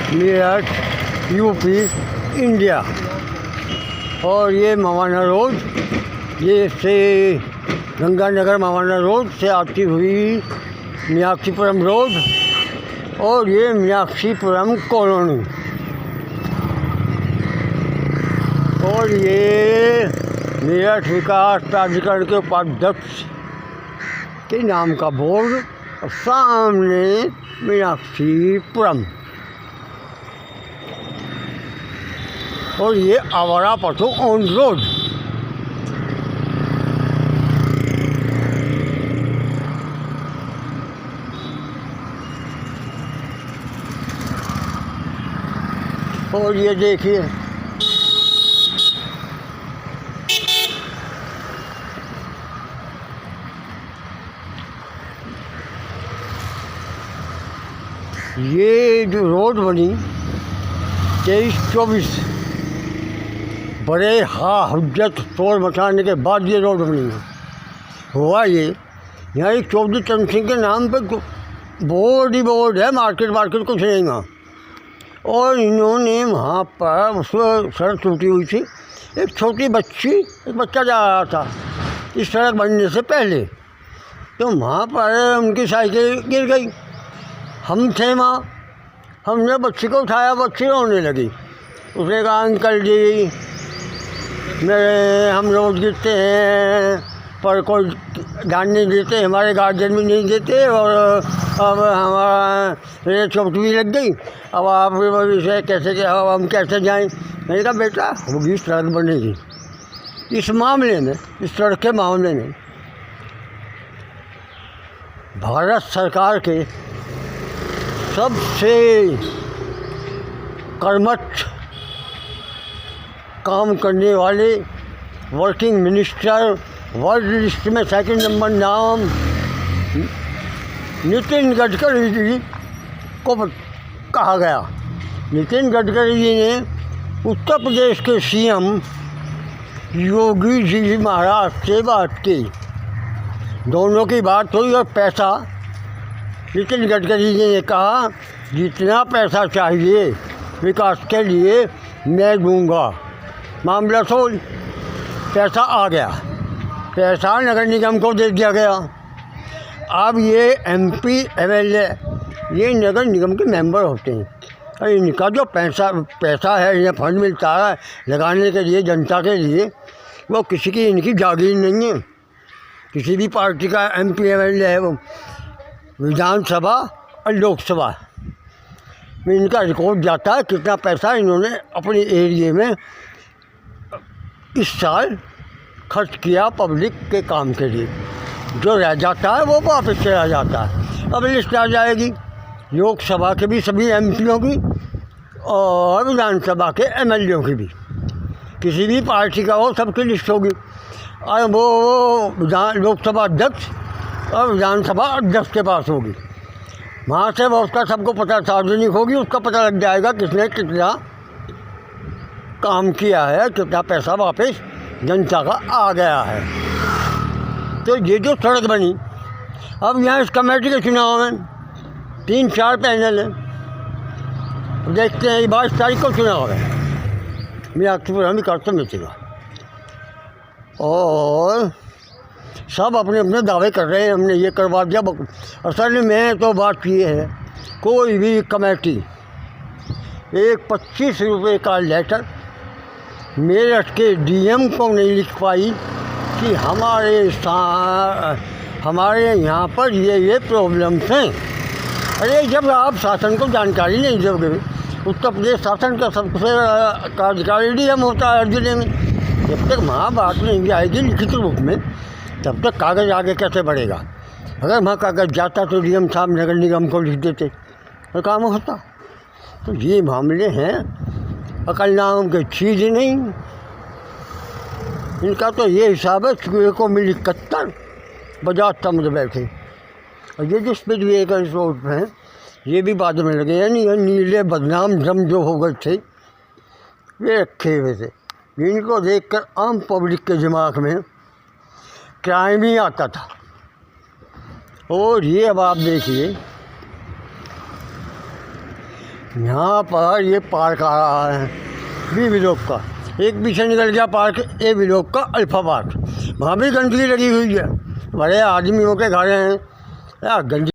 Meerut UP India. और ये Mawana road, ये से गंगानगर मवाना रोड से आती हुई मीनाक्षीपुरम रोड, और ये मीनाक्षीपुरम कॉलोनी, और ये मेरठ विकास प्राधिकरण के उपाध्यक्ष के नाम का बोर्ड, और सामने मीनाक्षीपुरम, और ये आवारा पशु ऑन रोड। और ये देखिए ये जो रोड बनी 23-24 बड़े हुज्जत शोर मचाने के बाद ये रोड बनी है। हुआ ये, यहाँ एक चौधरी चंद सिंह के नाम पे बोर्ड ही बोर्ड है, मार्केट कुछ नहीं है। और इन्होंने वहाँ पर उस सड़क टूटी हुई थी, एक छोटी बच्ची, एक बच्चा जा रहा था इस सड़क बनने से पहले, तो वहाँ पर उनकी साइकिल गिर गई। हम थे वहाँ, हमने बच्ची को उठाया, बच्ची रोने लगी। उसने कहा अंकल जी हम रोज़ गिरते हैं पर कोई ध्यान नहीं देते, हमारे गार्जियन भी नहीं देते, और अब हमारा चोट भी लग गई, अब आप इसे कैसे अब हम कैसे जाएं। मैंने कहा बेटा होगी, सड़क बनेगी। इस मामले में, इस सड़क के मामले में भारत सरकार के सबसे कर्मठ काम करने वाले वर्किंग मिनिस्टर, वर्ल्ड लिस्ट में सेकंड नंबर नाम नितिन गडकरी जी को कहा गया। नितिन गडकरी जी ने उत्तर प्रदेश के सीएम योगी जी महाराज से बात की, दोनों की बात हुई, और पैसा नितिन गडकरी जी ने कहा जितना पैसा चाहिए विकास के लिए मैं दूंगा। मामला सोल, पैसा आ गया, पैसा नगर निगम को दे दिया गया। अब ये एमपी एमएलए ये नगर निगम के मेंबर होते हैं, और इनका जो पैसा है, ये फंड मिलता है लगाने के लिए जनता के लिए, वो किसी की इनकी जागीर नहीं है। किसी भी पार्टी का एमपी एमएलए है, वो विधानसभा और लोकसभा में इनका रिकॉर्ड जाता है कितना पैसा इन्होंने अपने एरिए में इस साल खर्च किया पब्लिक के काम के लिए। जो रह जाता है वो वापस चला जाता है। अब लिस्ट आ जाएगी लोकसभा के भी सभी एमपीओं की, और विधानसभा के एमएलएओं की भी, किसी भी पार्टी का हो सबकी लिस्ट होगी। और वो लोकसभा अध्यक्ष और विधानसभा अध्यक्ष के पास होगी। वहाँ से वो उसका सबको पता सार्वजनिक होगी, उसका पता लग जाएगा किसने कितना काम किया है, कितना पैसा वापस जनता का आ गया है। तो ये जो सड़क बनी, अब यहाँ इस कमेटी के चुनाव में 3-4 पैनल हैं। देखते हैं 22 तारीख को चुनाव है मीनाक्षीपुरम विकास समिति का, और सब अपने अपने दावे कर रहे हैं हमने ये करवा दिया। असल में तो बात ये है, कोई भी कमेटी एक 25 रुपये का लेटर मेरठ के डीएम को नहीं लिख पाई कि हमारे यहाँ पर ये प्रॉब्लम्स हैं। अरे जब आप शासन को जानकारी नहीं दोगे, उत्तर प्रदेश शासन का सबसे कार्यकारी डीएम होता है हर जिले में, जब तक वहाँ बात नहीं आएगी लिखित रूप में, तब तक कागज़ आगे कैसे बढ़ेगा। अगर वहाँ कागज़ जाता तो डीएम साहब नगर निगम को लिख देते तो काम होता। तो ये मामले हैं, अकल नाम के चीज़ नहीं। इनका तो ये हिसाब है चूहे को मिली कत्तर बजाज समझ बैठे। और ये जो स्पीड ब्रेकर रोड पे हैं ये भी बाद में लगे, यानी ये नीले बदनाम ड्रम जो हो गए थे ये रखे हुए थे। इनको देखकर आम पब्लिक के दिमाग में क्राइम ही आता था। और ये अब आप देखिए यहाँ पर ये पार्क आ रहा है बी ब्लॉक का, एक पीछे निकल गया पार्क ए ब्लॉक का अल्फा पार्क, वहाँ भी गंदगी लगी हुई है, बड़े आदमियों के घर हैं, यार गंदगी